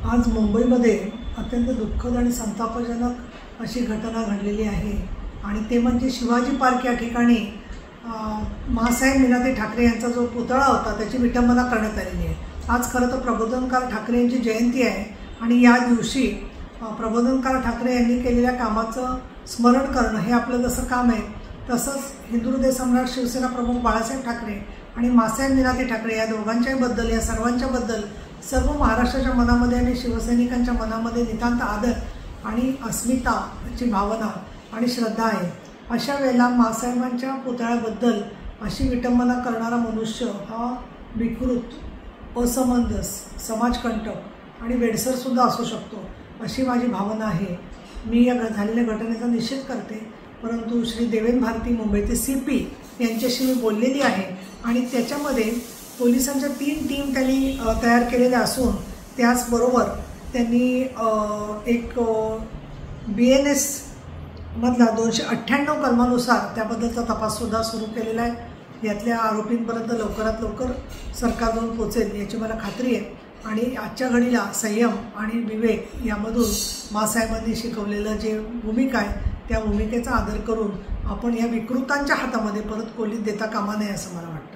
आज मुंबईमध्ये अत्यंत दुःखद आणि संतापजनक अशी घटना घडलेली आहे आणि ते म्हणजे शिवाजी पार्क या ठिकाणी मासाहेब मीनाताई ठाकरे यांचा जो पुतळा होता त्याची विटंबना करण्यात आलेली आहे। आज खरं तर प्रबोधनकार ठाकरे यांची जयंती आहे आणि या दिवशी प्रबोधनकार ठाकरे यांनी केलेल्या कामाचं स्मरण करणं हे आपलं जसं काम आहे, तसंच हिंदू हृदय सम्राट शिवसेना प्रमुख बाळासाहेब ठाकरे आणि मासाहेब मीनाताई ठाकरे या दोघांच्याबद्दल, या सर्वांच्याबद्दल सर्व महाराष्ट्राच्या मनामध्ये आणि शिवसैनिकांच्या मनामध्ये नितांत आदर आणि अस्मिताची भावना आणि श्रद्धा आहे। अशा वेळेला मासाहेबांच्या पुतळ्याबद्दल अशी विटंबना करणारा मनुष्य हा विकृत, असमंजस, समाजकंटक आणि वेडसरसुद्धा असू शकतो अशी माझी भावना आहे। मी या झालेल्या घटनेचा निषेध करते, परंतु श्री देवेंद्र भारती मुंबईचे CP यांच्याशी मी बोललेली आहे आणि त्याच्यामध्ये पोलिसांच्या 3 टीम त्यांनी तयार केलेल्या असून त्याचबरोबर त्यांनी एक BNS मधला 298 कलमानुसार त्याबद्दलचा तपाससुद्धा सुरू केलेला आहे। यातल्या आरोपींपर्यंत लवकरात लवकर सरकार जाऊन पोहोचेल याची मला खात्री आहे आणि आजच्या घडीला संयम आणि विवेक यामधून मासाहेबांनी शिकवलेलं जे भूमिका आहे त्या भूमिकेचा आदर करून आपण या विकृतांच्या हातामध्ये परत कोलीत देता कामा नये असं मला वाटतं।